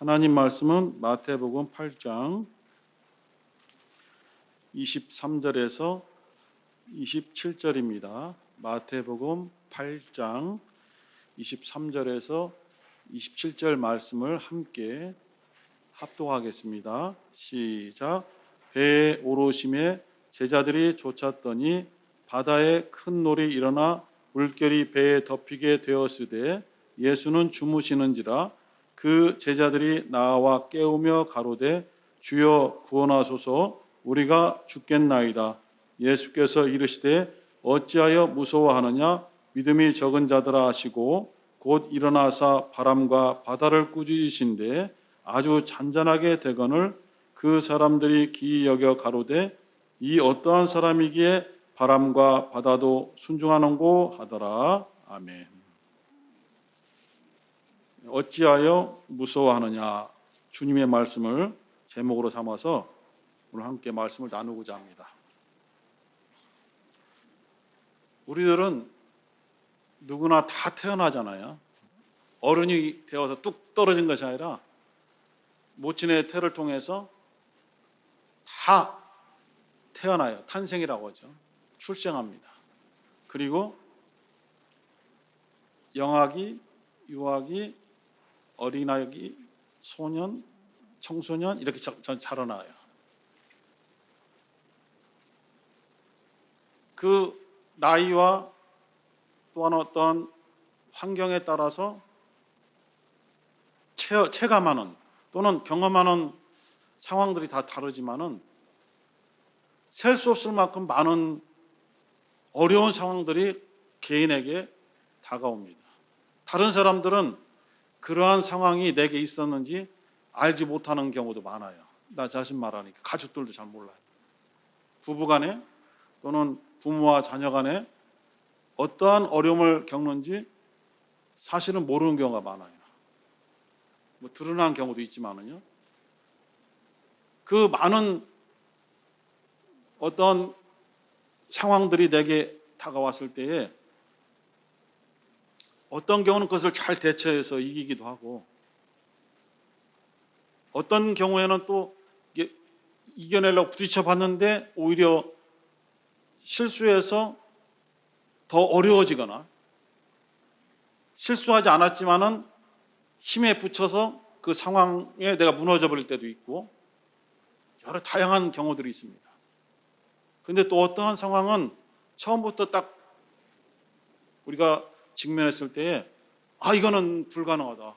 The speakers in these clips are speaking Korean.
하나님 말씀은 마태복음 8장 23절에서 27절입니다. 마태복음 8장 23절에서 27절 말씀을 함께 합독하겠습니다. 시작. 배에 오르심에 제자들이 쫓았더니 바다에 큰 놀이 일어나 물결이 배에 덮이게 되었으되 예수는 주무시는지라. 그 제자들이 나와 깨우며 가로되 주여 구원하소서, 우리가 죽겠나이다. 예수께서 이르시되 어찌하여 무서워하느냐, 믿음이 적은 자들아 하시고 곧 일어나사 바람과 바다를 꾸짖으신데 아주 잔잔하게 되거늘 그 사람들이 기이 여겨 가로되 이 어떠한 사람이기에 바람과 바다도 순종하는고 하더라. 아멘. 어찌하여 무서워하느냐, 주님의 말씀을 제목으로 삼아서 오늘 함께 말씀을 나누고자 합니다. 우리들은 누구나 다 태어나잖아요. 어른이 되어서 뚝 떨어진 것이 아니라 모친의 태를 통해서 다 태어나요. 탄생이라고 하죠. 출생합니다. 그리고 영아기, 유아기, 어린아기, 소년, 청소년 이렇게 자라나요. 그 나이와 또한 어떤 환경에 따라서 체감하는 또는 경험하는 상황들이 다 다르지만은 셀 수 없을 만큼 많은 어려운 상황들이 개인에게 다가옵니다. 다른 사람들은 그러한 상황이 내게 있었는지 알지 못하는 경우도 많아요. 나 자신 말하니까 가족들도 잘 몰라요. 부부간에 또는 부모와 자녀 간에 어떠한 어려움을 겪는지 사실은 모르는 경우가 많아요. 뭐 드러난 경우도 있지만은요. 그 많은 어떤 상황들이 내게 다가왔을 때에 어떤 경우는 그것을 잘 대처해서 이기기도 하고 어떤 경우에는 또 이겨내려고 부딪혀 봤는데 오히려 실수해서 더 어려워지거나 실수하지 않았지만은 힘에 부쳐서 그 상황에 내가 무너져 버릴 때도 있고 여러 다양한 경우들이 있습니다. 그런데 또 어떠한 상황은 처음부터 딱 우리가 직면했을 때에 이거는 불가능하다.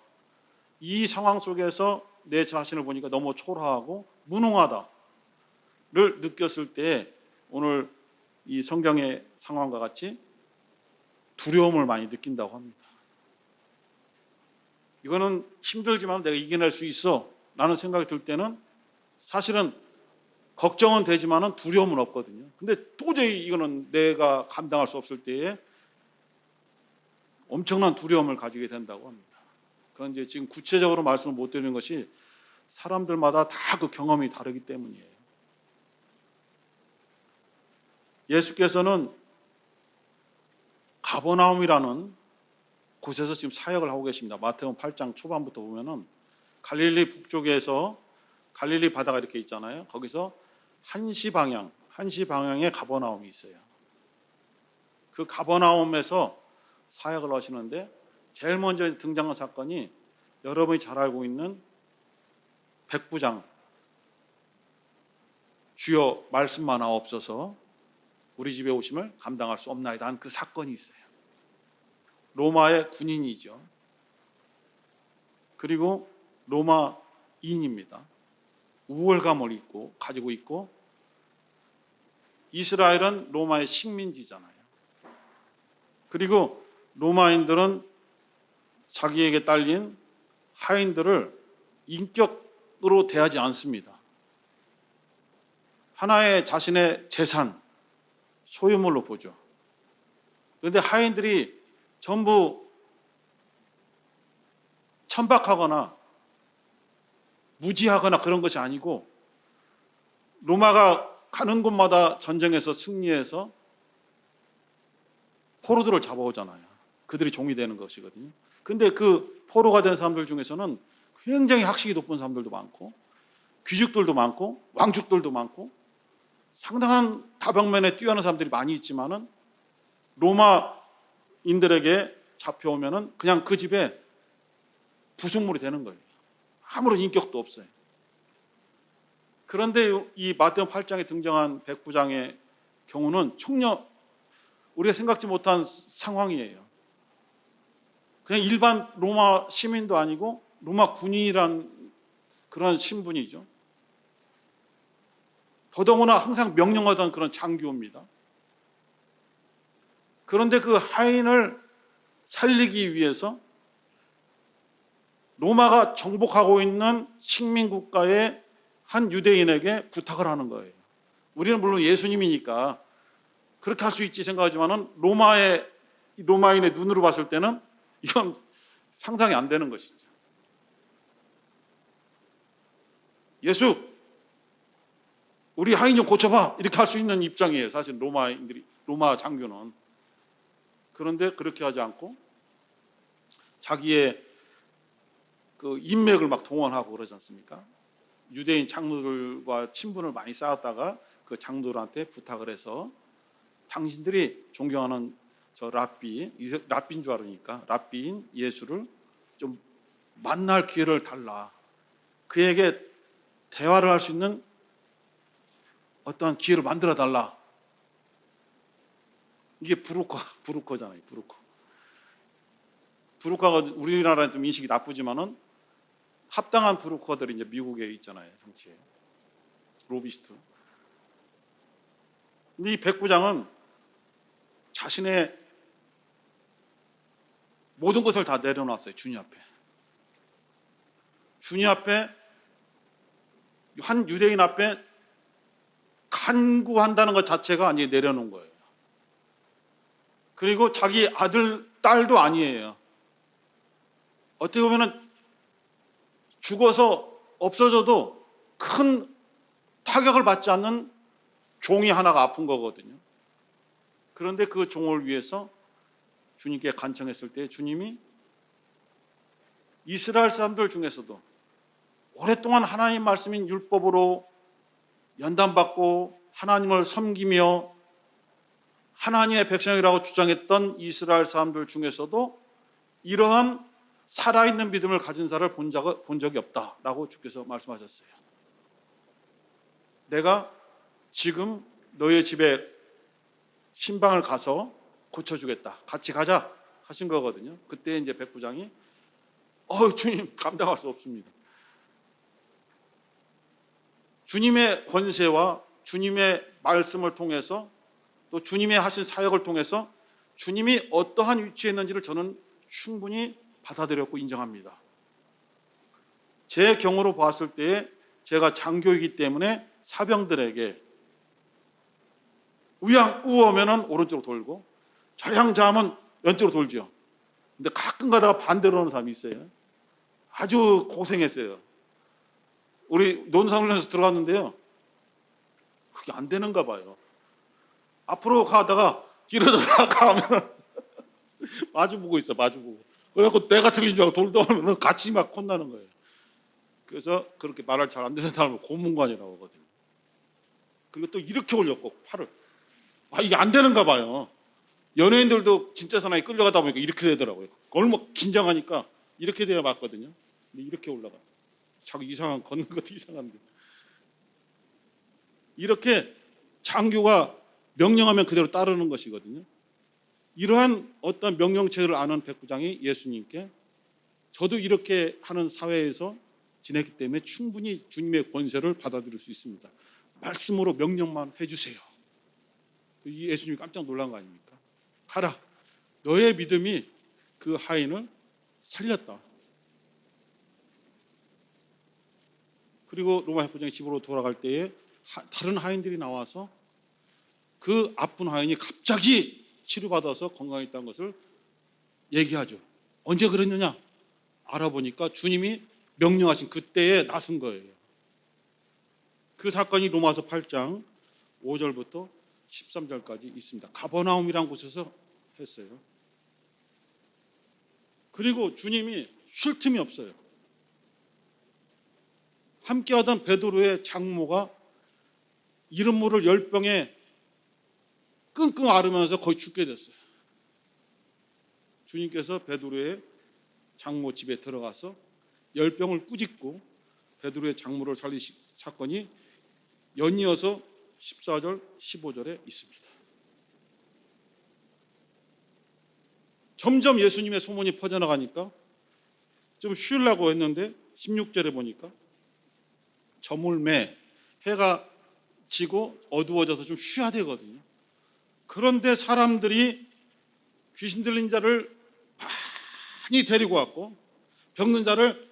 이 상황 속에서 내 자신을 보니까 너무 초라하고 무능하다를 느꼈을 때 오늘 이 성경의 상황과 같이 두려움을 많이 느낀다고 합니다. 이거는 힘들지만 내가 이겨낼 수 있어 라는 생각이 들 때는 사실은 걱정은 되지만 두려움은 없거든요. 근데 도저히 이거는 내가 감당할 수 없을 때에 엄청난 두려움을 가지게 된다고 합니다. 그건 이제 지금 구체적으로 말씀을 못 드리는 것이 사람들마다 다 그 경험이 다르기 때문이에요. 예수께서는 가버나움이라는 곳에서 지금 사역을 하고 계십니다. 마태복음 8장 초반부터 보면은 갈릴리 북쪽에서 갈릴리 바다가 이렇게 있잖아요. 거기서 한시 방향에 가버나움이 있어요. 그 가버나움에서 사역을 하시는데 제일 먼저 등장한 사건이 여러분이 잘 알고 있는 백부장, 주여 말씀만 하옵소서 우리 집에 오심을 감당할 수 없나이다 한 그 사건이 있어요. 로마의 군인이죠. 그리고 로마인입니다. 우월감을 가지고 있고 이스라엘은 로마의 식민지잖아요. 그리고 로마인들은 자기에게 딸린 하인들을 인격으로 대하지 않습니다. 하나의 자신의 재산, 소유물로 보죠. 그런데 하인들이 전부 천박하거나 무지하거나 그런 것이 아니고 로마가 가는 곳마다 전쟁에서 승리해서 포로들을 잡아오잖아요. 그들이 종이 되는 것이거든요. 근데 그 포로가 된 사람들 중에서는 굉장히 학식이 높은 사람들도 많고 귀족들도 많고 왕족들도 많고 상당한 다방면에 뛰어난 사람들이 많이 있지만은 로마인들에게 잡혀오면은 그냥 그 집에 부속물이 되는 거예요. 아무런 인격도 없어요. 그런데 이 마태복음 8장에 등장한 백부장의 경우는 전혀 우리가 생각지 못한 상황이에요. 그냥 일반 로마 시민도 아니고 로마 군인이란 그런 신분이죠. 더더구나 항상 명령하던 그런 장교입니다. 그런데 그 하인을 살리기 위해서 로마가 정복하고 있는 식민국가의 한 유대인에게 부탁을 하는 거예요. 우리는 물론 예수님이니까 그렇게 할 수 있지 생각하지만은 로마인의 눈으로 봤을 때는 이건 상상이 안 되는 것이죠. 예수, 우리 하인 좀 고쳐봐. 이렇게 할 수 있는 입장이에요. 사실 로마 장교는. 그런데 그렇게 하지 않고 자기의 그 인맥을 막 동원하고 그러지 않습니까? 유대인 장로들과 친분을 많이 쌓았다가 그 장로들한테 부탁을 해서 당신들이 존경하는 저 랍비인 줄 알으니까 랍비인 예수를 좀 만날 기회를 달라. 그에게 대화를 할 수 있는 어떠한 기회를 만들어 달라. 이게 부르커잖아요. 부르커가 우리나라는 좀 인식이 나쁘지만은 합당한 부르커들이 이제 미국에 있잖아요. 정치에 로비스트. 근데 이 백부장은 자신의 모든 것을 다 내려놨어요. 주님 앞에. 주님 앞에 한 유대인 앞에 간구한다는 것 자체가 아니 내려놓은 거예요. 그리고 자기 아들, 딸도 아니에요. 어떻게 보면은 죽어서 없어져도 큰 타격을 받지 않는 종이 하나가 아픈 거거든요. 그런데 그 종을 위해서 주님께 간청했을 때 주님이 이스라엘 사람들 중에서도 오랫동안 하나님 말씀인 율법으로 연단받고 하나님을 섬기며 하나님의 백성이라고 주장했던 이스라엘 사람들 중에서도 이러한 살아있는 믿음을 가진 사람을 본 적이 없다라고 주께서 말씀하셨어요. 내가 지금 너의 집에 신방을 가서 고쳐주겠다. 같이 가자 하신 거거든요. 그때 이제 백부장이 주님 감당할 수 없습니다. 주님의 권세와 주님의 말씀을 통해서 또 주님의 하신 사역을 통해서 주님이 어떠한 위치에 있는지를 저는 충분히 받아들였고 인정합니다. 제 경우로 봤을 때에 제가 장교이기 때문에 사병들에게 우하면은 오른쪽으로 돌고 좌양자하면 왼쪽으로 돌죠. 근데 가끔 가다가 반대로 하는 사람이 있어요. 아주 고생했어요. 우리 논사훈련소 들어갔는데요. 그게 안 되는가 봐요. 앞으로 가다가 뒤로 가면은 마주보고 있어, 마주보고. 그래갖고 내가 틀린 줄 알고 돌다 보면 같이 막 혼나는 거예요. 그래서 그렇게 말을 잘 안 되는 사람을 고문관이라고 하거든요. 그리고 또 이렇게 올렸고, 팔을. 이게 안 되는가 봐요. 연예인들도 진짜 사나이 끌려가다 보니까 이렇게 되더라고요. 얼마 긴장하니까 이렇게 돼야 맞거든요. 근데 이렇게 올라가. 자꾸 걷는 것도 이상한데. 이렇게 장교가 명령하면 그대로 따르는 것이거든요. 이러한 어떤 명령체를 아는 백부장이 예수님께 저도 이렇게 하는 사회에서 지냈기 때문에 충분히 주님의 권세를 받아들일 수 있습니다. 말씀으로 명령만 해주세요. 예수님이 깜짝 놀란 거 아닙니까? 가라. 너의 믿음이 그 하인을 살렸다. 그리고 로마 백부장이 집으로 돌아갈 때에 다른 하인들이 나와서 그 아픈 하인이 갑자기 치료받아서 건강했다는 것을 얘기하죠. 언제 그랬느냐? 알아보니까 주님이 명령하신 그때에 나선 거예요. 그 사건이 로마서 8장 5절부터 13절까지 있습니다. 가버나움이라는 곳에서 했어요. 그리고 주님이 쉴 틈이 없어요. 함께하던 베드로의 장모가 이른 물을 열병에 끙끙 앓으면서 거의 죽게 됐어요. 주님께서 베드로의 장모 집에 들어가서 열병을 꾸짖고 베드로의 장모를 살리신 사건이 연이어서 14절, 15절에 있습니다. 점점 예수님의 소문이 퍼져나가니까 좀 쉬려고 했는데 16절에 보니까 저물매, 해가 지고 어두워져서 좀 쉬어야 되거든요. 그런데 사람들이 귀신 들린 자를 많이 데리고 왔고 병든 자를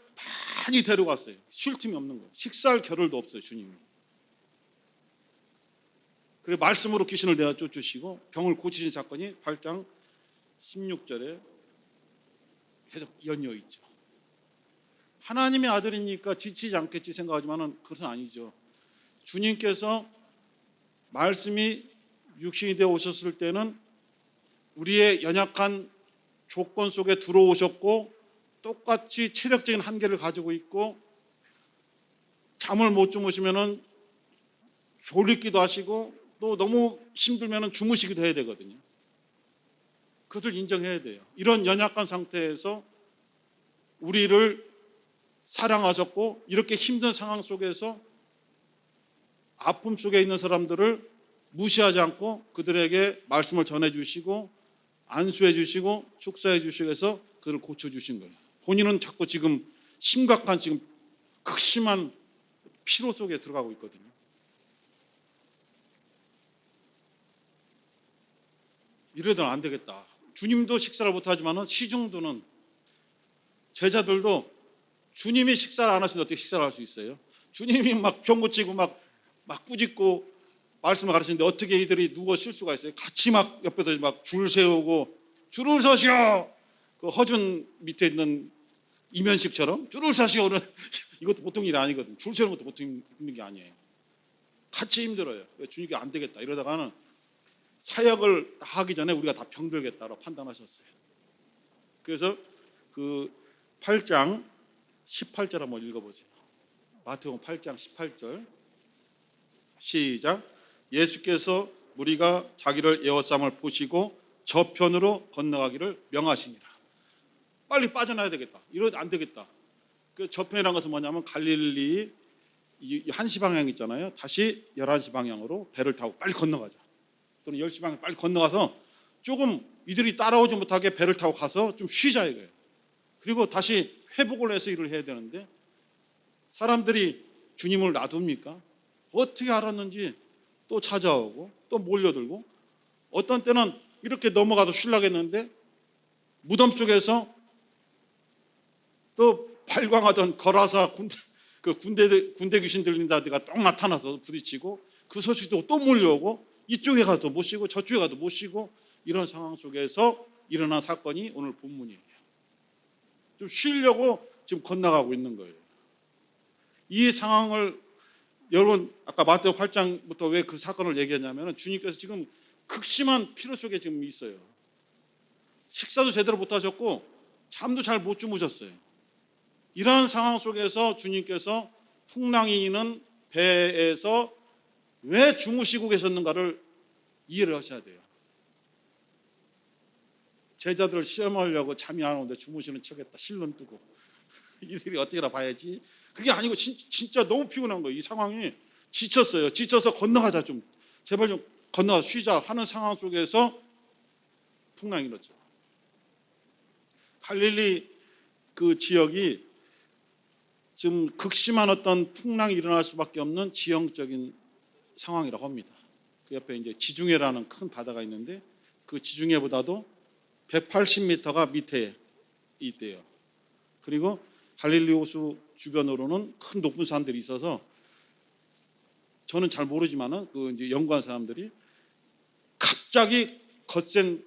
많이 데리고 왔어요. 쉴 틈이 없는 거예요. 식사할 겨를도 없어요, 주님이. 그리고 말씀으로 귀신을 내어 쫓으시고 병을 고치신 사건이 8장 16절에 계속 연이어 있죠. 하나님의 아들이니까 지치지 않겠지 생각하지만 그것은 아니죠. 주님께서 말씀이 육신이 되어 오셨을 때는 우리의 연약한 조건 속에 들어오셨고 똑같이 체력적인 한계를 가지고 있고 잠을 못 주무시면 졸리기도 하시고 또 너무 힘들면 주무시기도 해야 되거든요. 그것을 인정해야 돼요. 이런 연약한 상태에서 우리를 사랑하셨고 이렇게 힘든 상황 속에서 아픔 속에 있는 사람들을 무시하지 않고 그들에게 말씀을 전해주시고 안수해주시고 축사해주시고 해서 그들을 고쳐주신 거예요. 본인은 자꾸 지금 심각한 지금 극심한 피로 속에 들어가고 있거든요. 이래도는 안 되겠다. 주님도 식사를 못하지만 시중도는 제자들도 주님이 식사를 안 하시는데 어떻게 식사를 할 수 있어요? 주님이 막 병 고치고 막 꾸짖고 말씀을 가르치는데 어떻게 이들이 누워 쉴 수가 있어요? 같이 막 옆에서 막 줄 세우고 줄을 서시오. 그 허준 밑에 있는 이면식처럼 줄을 서시오는 이것도 보통 일이 아니거든요. 줄 세우는 것도 보통 힘든 게 아니에요. 같이 힘들어요. 주님께 안 되겠다. 이러다가는 사역을 하기 전에 우리가 다 병들겠다고 판단하셨어요. 그래서 그 8장 18절 한번 읽어보세요. 마태복음 8장 18절 시작. 예수께서 무리가 자기를 에워싸움을 보시고 저편으로 건너가기를 명하시니라. 빨리 빠져나야 되겠다. 이러면 안 되겠다. 그 저편이라는 것은 뭐냐면 갈릴리 1시 방향 있잖아요. 다시 11시 방향으로 배를 타고 빨리 건너가자. 또는 10시 방향 빨리 건너가서 조금 이들이 따라오지 못하게 배를 타고 가서 좀 쉬자 이거예요. 그리고 다시 회복을 해서 일을 해야 되는데 사람들이 주님을 놔둡니까? 어떻게 알았는지 또 찾아오고 또 몰려들고 어떤 때는 이렇게 넘어가서 쉬려고 했는데 무덤 속에서 또 발광하던 거라사 군대 귀신 들린다가 딱 나타나서 부딪히고 그 소식도 또 몰려오고 이쪽에 가도 못 쉬고 저쪽에 가도 못 쉬고 이런 상황 속에서 일어난 사건이 오늘 본문이에요. 좀 쉬려고 지금 건너가고 있는 거예요. 이 상황을 여러분 아까 마태복음 8장부터 왜 그 사건을 얘기했냐면 주님께서 지금 극심한 피로 속에 지금 있어요. 식사도 제대로 못 하셨고 잠도 잘 못 주무셨어요. 이러한 상황 속에서 주님께서 풍랑이 있는 배에서 왜 주무시고 계셨는가를 이해를 하셔야 돼요. 제자들을 시험하려고 잠이 안 오는데 주무시는 척했다. 실눈 뜨고 이들이 어떻게나 봐야지. 그게 아니고 진짜 너무 피곤한 거예요. 이 상황이 지쳤어요. 지쳐서 건너가자 좀 제발 좀 건너가 쉬자 하는 상황 속에서 풍랑이 일었죠. 갈릴리 그 지역이 지금 극심한 어떤 풍랑이 일어날 수밖에 없는 지형적인 상황이라고 합니다. 그 옆에 이제 지중해라는 큰 바다가 있는데 그 지중해보다도 180m가 밑에 있대요. 그리고 갈릴리 호수 주변으로는 큰 높은 산들이 있어서 저는 잘 모르지만은 그 이제 연구한 사람들이 갑자기 거센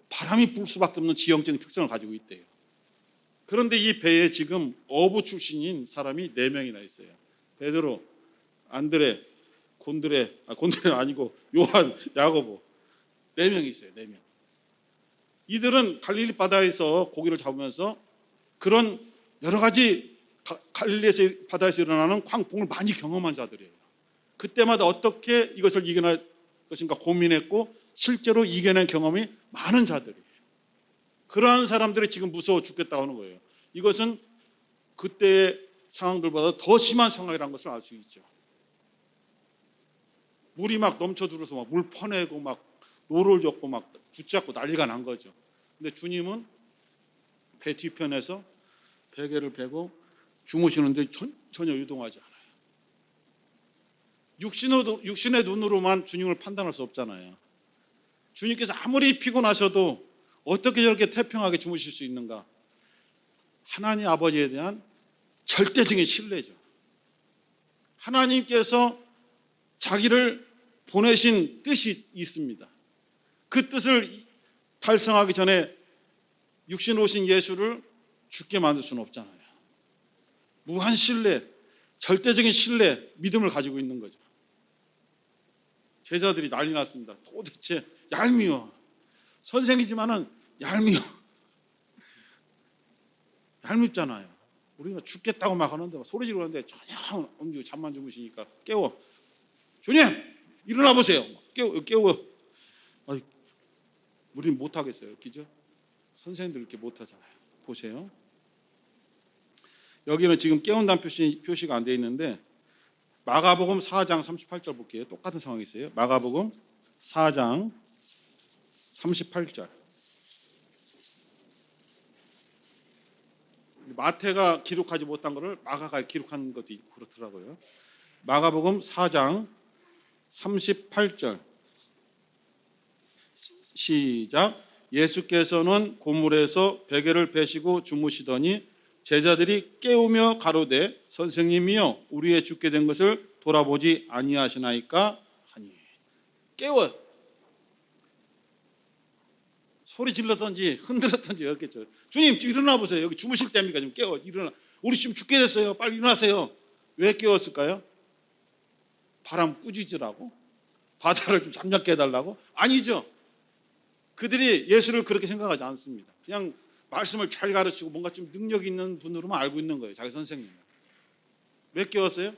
바람이 불 수밖에 없는 지형적인 특성을 가지고 있대요. 그런데 이 배에 지금 어부 출신인 사람이 4명이나 있어요. 베드로, 안드레, 곤드레는 아니고 요한, 야고보 4명이 있어요. 4명. 이들은 갈릴리 바다에서 고기를 잡으면서 그런 여러 가지 갈릴리 바다에서 일어나는 광풍을 많이 경험한 자들이에요. 그때마다 어떻게 이것을 이겨낼 것인가 고민했고 실제로 이겨낸 경험이 많은 자들이에요. 그러한 사람들이 지금 무서워 죽겠다고 하는 거예요. 이것은 그때의 상황들보다 더 심한 상황이라는 것을 알 수 있죠. 물이 막 넘쳐들어서 막 물 퍼내고 막 노를 젓고 막 붙잡고 난리가 난 거죠. 근데 주님은 배 뒤편에서 베개를 베고 주무시는데 전혀 유동하지 않아요. 육신의 눈으로만 주님을 판단할 수 없잖아요. 주님께서 아무리 피곤하셔도 어떻게 저렇게 태평하게 주무실 수 있는가? 하나님 아버지에 대한 절대적인 신뢰죠. 하나님께서 자기를 보내신 뜻이 있습니다. 그 뜻을 달성하기 전에 육신으로 오신 예수를 죽게 만들 수는 없잖아요. 무한 신뢰, 절대적인 신뢰, 믿음을 가지고 있는 거죠. 제자들이 난리 났습니다. 도대체 얄미워. 선생이지만은 얄미워. 얄밉잖아요. 우리가 죽겠다고 막 하는데 소리 지르는데 전혀 엄지고 잠만 주무시니까 깨워. 주님 일어나 보세요. 깨워. 우리는 못하겠어요. 그죠? 선생님들 이렇게 못하잖아요. 보세요. 여기는 지금 깨운다는 표시가 안 돼 있는데 마가복음 4장 38절 볼게요. 똑같은 상황이 있어요. 마가복음 4장 38절. 마태가 기록하지 못한 것을 마가가 기록한 것도 있고 그렇더라고요. 마가복음 4장 38절 시작. 예수께서는 고물에서 베개를 베시고 주무시더니 제자들이 깨우며 가로되 선생님이여 우리의 죽게 된 것을 돌아보지 아니하시나이까 하니. 깨워요. 소리 질렀던지 흔들었던지 였겠죠. 주님 지금 일어나 보세요. 여기 주무실 때입니까? 지금 깨워. 일어나. 우리 지금 죽게 됐어요. 빨리 일어나세요. 왜 깨웠을까요? 바람 꾸짖으라고? 바다를 좀 잠잠게 해달라고? 아니죠. 그들이 예수를 그렇게 생각하지 않습니다. 그냥 말씀을 잘 가르치고 뭔가 좀 능력 있는 분으로만 알고 있는 거예요. 자기 선생님. 왜 깨웠어요?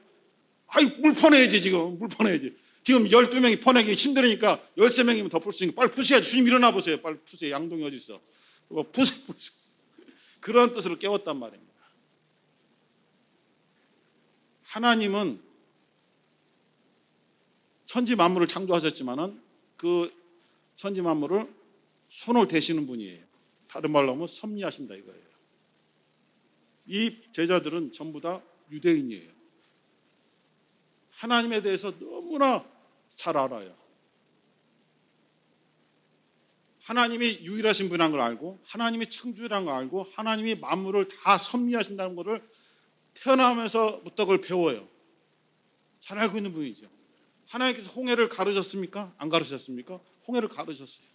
아이 물 퍼내야지 지금. 물 퍼내야지. 지금 12명이 퍼내기 힘들으니까 13명이면 더 풀 수 있으니까 빨리 푸셔야지. 주님 일어나 보세요. 빨리 푸세요. 양동이 어디 있어? 푸세요. 그런 뜻으로 깨웠단 말입니다. 하나님은 천지 만물을 창조하셨지만은 그 천지 만물을 손을 대시는 분이에요. 다른 말로 하면 섭리하신다 이거예요. 이 제자들은 전부 다 유대인이에요. 하나님에 대해서 너무나 잘 알아요. 하나님이 유일하신 분이라는 걸 알고 하나님이 창조라는 걸 알고 하나님이 만물을 다 섭리하신다는 것을 태어나면서부터 그걸 배워요. 잘 알고 있는 분이죠. 하나님께서 홍해를 가르셨습니까? 안 가르셨습니까? 홍해를 가르셨어요.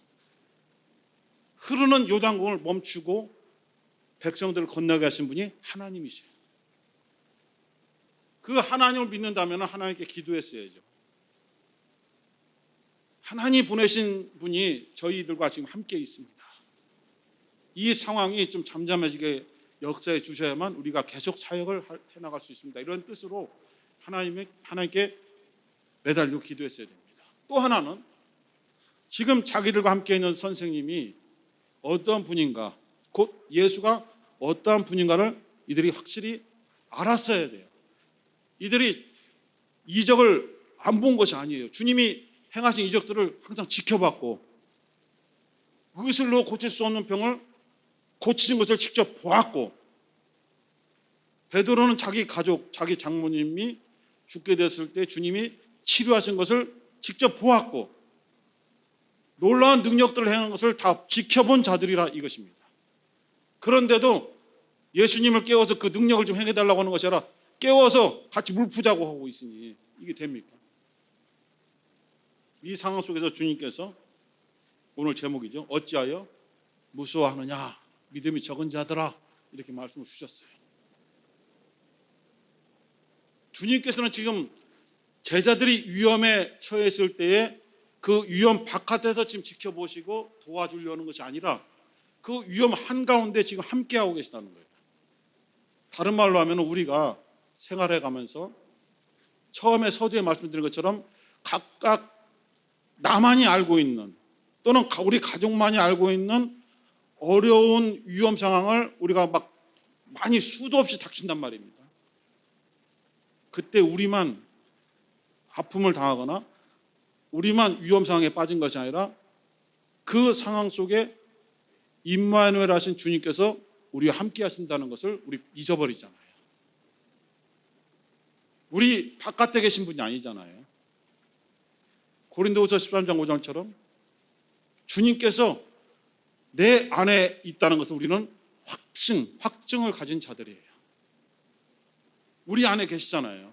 흐르는 요단강을 멈추고 백성들을 건너게 하신 분이 하나님이세요. 그 하나님을 믿는다면 하나님께 기도했어야죠. 하나님 보내신 분이 저희들과 지금 함께 있습니다. 이 상황이 좀 잠잠해지게 역사해 주셔야만 우리가 계속 사역을 해나갈 수 있습니다. 이런 뜻으로 하나님께 매달리고 기도했어야 됩니다. 또 하나는 지금 자기들과 함께 있는 선생님이 어떠한 분인가, 곧 예수가 어떠한 분인가를 이들이 확실히 알았어야 돼요. 이들이 이적을 안 본 것이 아니에요. 주님이 행하신 이적들을 항상 지켜봤고 의술로 고칠 수 없는 병을 고치신 것을 직접 보았고 베드로는 자기 가족, 자기 장모님이 죽게 됐을 때 주님이 치료하신 것을 직접 보았고 놀라운 능력들을 행한 것을 다 지켜본 자들이라 이것입니다. 그런데도 예수님을 깨워서 그 능력을 좀 행해달라고 하는 것이 아니라 깨워서 같이 물 푸자고 하고 있으니 이게 됩니까? 이 상황 속에서 주님께서 오늘 제목이죠. 어찌하여 무서워하느냐 믿음이 적은 자들아 이렇게 말씀을 주셨어요. 주님께서는 지금 제자들이 위험에 처했을 때에 그 위험 바깥에서 지금 지켜보시고 도와주려는 것이 아니라 그 위험 한가운데 지금 함께하고 계시다는 거예요. 다른 말로 하면 우리가 생활해 가면서 처음에 서두에 말씀드린 것처럼 각각 나만이 알고 있는 또는 우리 가족만이 알고 있는 어려운 위험 상황을 우리가 막 많이 수도 없이 닥친단 말입니다. 그때 우리만 아픔을 당하거나 우리만 위험 상황에 빠진 것이 아니라 그 상황 속에 임마누엘 하신 주님께서 우리와 함께 하신다는 것을 우리 잊어버리잖아요. 우리 바깥에 계신 분이 아니잖아요. 고린도후서 13장 5절처럼 주님께서 내 안에 있다는 것을 우리는 확증을 가진 자들이에요. 우리 안에 계시잖아요.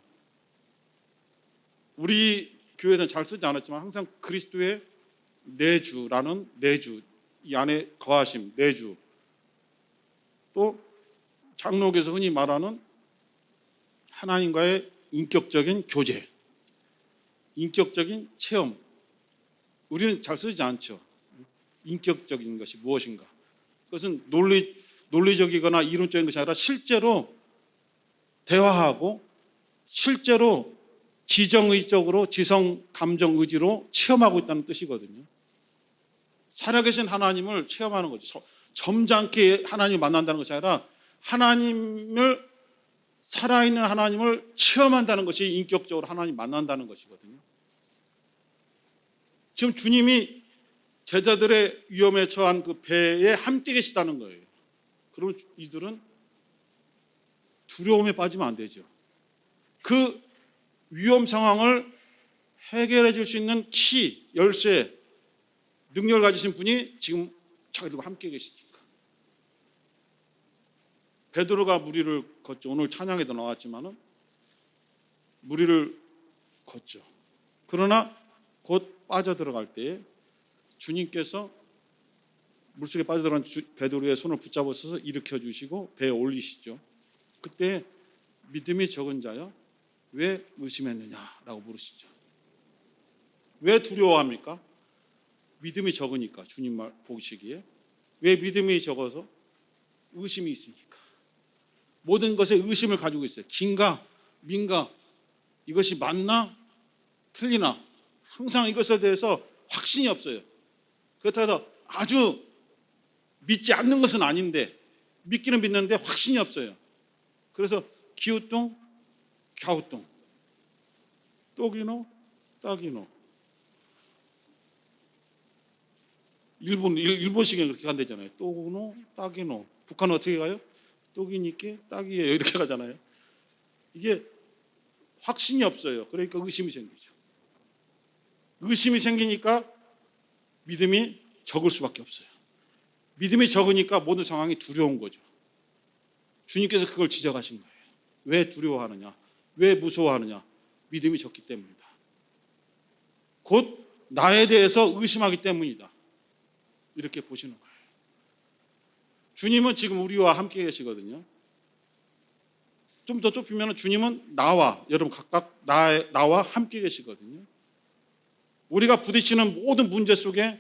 우리 교회는 잘 쓰지 않았지만 항상 그리스도의 내주라는 내주, 이 안에 거하심, 내주, 또 장로교에서 흔히 말하는 하나님과의 인격적인 교제, 인격적인 체험, 우리는 잘 쓰지 않죠. 인격적인 것이 무엇인가? 그것은 논리적이거나 이론적인 것이 아니라 실제로 대화하고 실제로 지정의적으로 지성 감정 의지로 체험하고 있다는 뜻이거든요. 살아계신 하나님을 체험하는 거죠. 점잖게 하나님을 만난다는 것이 아니라 하나님을 살아있는 하나님을 체험한다는 것이 인격적으로 하나님 만난다는 것이거든요. 지금 주님이 제자들의 위험에 처한 그 배에 함께 계시다는 거예요. 그러면 이들은 두려움에 빠지면 안 되죠. 그 위험 상황을 해결해 줄 수 있는 키, 열쇠, 능력을 가지신 분이 지금 자기들과 함께 계시니까. 베드로가 무리를 걷죠. 오늘 찬양에도 나왔지만은 무리를 걷죠. 그러나 곧 빠져들어갈 때에 주님께서 물속에 빠져들어간 베드로의 손을 붙잡아서 일으켜 주시고 배에 올리시죠. 그때 믿음이 적은 자여 왜 의심했느냐라고 물으시죠. 왜 두려워합니까? 믿음이 적으니까. 주님 말 보시기에 왜 믿음이 적어서? 의심이 있으니까. 모든 것에 의심을 가지고 있어요. 긴가 민가, 이것이 맞나 틀리나, 항상 이것에 대해서 확신이 없어요. 그렇다고 해서 아주 믿지 않는 것은 아닌데, 믿기는 믿는데 확신이 없어요. 그래서 기우뚱 갸우뚱, 똑이노 딱이노. 일본식에 그렇게 간다잖아요. 똑이노 딱이노. 북한은 어떻게 가요? 똑이니께 딱이에요, 이렇게 가잖아요. 이게 확신이 없어요. 그러니까 의심이 생기죠. 의심이 생기니까 믿음이 적을 수밖에 없어요. 믿음이 적으니까 모든 상황이 두려운 거죠. 주님께서 그걸 지적하신 거예요. 왜 두려워하느냐? 왜 무서워하느냐? 믿음이 적기 때문이다. 곧 나에 대해서 의심하기 때문이다. 이렇게 보시는 거예요. 주님은 지금 우리와 함께 계시거든요. 좀 더 좁히면 주님은 나와, 여러분 각각 나와 함께 계시거든요. 우리가 부딪히는 모든 문제 속에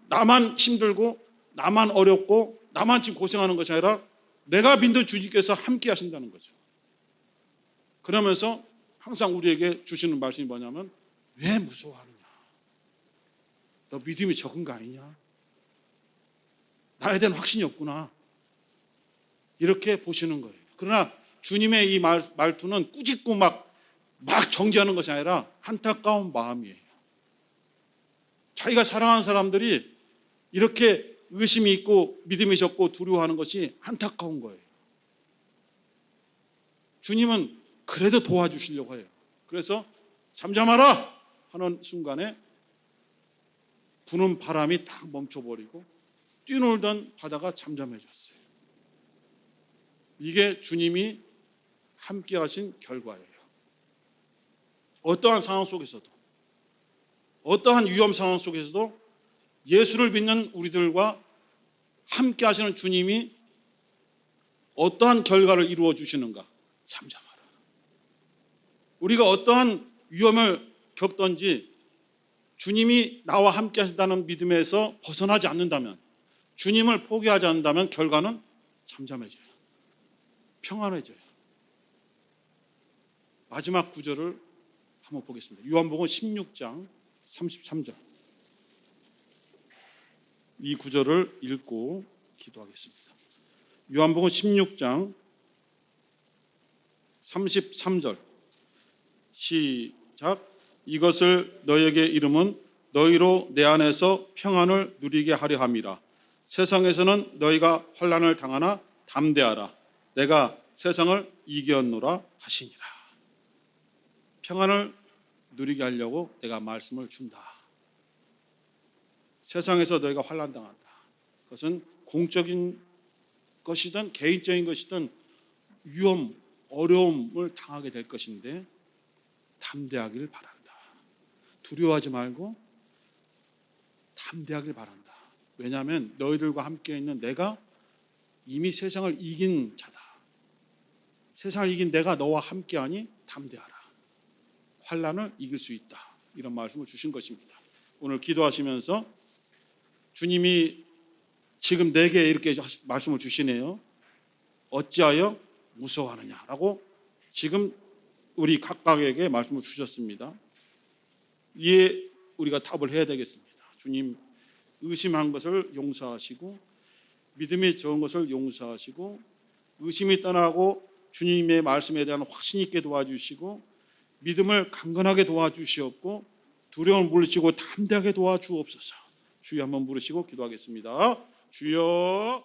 나만 힘들고 나만 어렵고 나만 지금 고생하는 것이 아니라 내가 믿는 주님께서 함께 하신다는 거죠. 그러면서 항상 우리에게 주시는 말씀이 뭐냐면 왜 무서워하느냐? 너 믿음이 적은 거 아니냐? 나에 대한 확신이 없구나. 이렇게 보시는 거예요. 그러나 주님의 이 말투는 꾸짖고 막 정죄하는 것이 아니라 안타까운 마음이에요. 자기가 사랑하는 사람들이 이렇게 의심이 있고 믿음이 적고 두려워하는 것이 안타까운 거예요. 주님은 그래도 도와주시려고 해요. 그래서 잠잠하라 하는 순간에 부는 바람이 딱 멈춰버리고 뛰놀던 바다가 잠잠해졌어요. 이게 주님이 함께 하신 결과예요. 어떠한 상황 속에서도, 어떠한 위험 상황 속에서도 예수를 믿는 우리들과 함께 하시는 주님이 어떠한 결과를 이루어 주시는가? 잠잠하라. 우리가 어떠한 위험을 겪든지 주님이 나와 함께 하신다는 믿음에서 벗어나지 않는다면, 주님을 포기하지 않는다면 결과는 잠잠해져요. 평안해져요. 마지막 구절을 한번 보겠습니다. 요한복음 16장 33절. 이 구절을 읽고 기도하겠습니다. 요한복음 16장 33절. 시작. 이것을 너희에게 이름은 너희로 내 안에서 평안을 누리게 하려 함이라. 세상에서는 너희가 환난을 당하나 담대하라. 내가 세상을 이겼노라 하시니라. 평안을 누리게 하려고 내가 말씀을 준다. 세상에서 너희가 환난 당한다. 그것은 공적인 것이든 개인적인 것이든 위험, 어려움을 당하게 될 것인데 담대하길 바란다. 두려워하지 말고 담대하길 바란다. 왜냐하면 너희들과 함께 있는 내가 이미 세상을 이긴 자다. 세상을 이긴 내가 너와 함께하니 담대하라. 환난을 이길 수 있다. 이런 말씀을 주신 것입니다. 오늘 기도하시면서 주님이 지금 내게 이렇게 말씀을 주시네요. 어찌하여 무서워하느냐라고 지금 우리 각각에게 말씀을 주셨습니다. 이에 우리가 답을 해야 되겠습니다. 주님, 의심한 것을 용서하시고 믿음이 적은 것을 용서하시고 의심이 떠나고 주님의 말씀에 대한 확신 있게 도와주시고 믿음을 강건하게 도와주시옵고 두려움을 물리치고 담대하게 도와주옵소서. 주여 한번 부르시고 기도하겠습니다. 주여.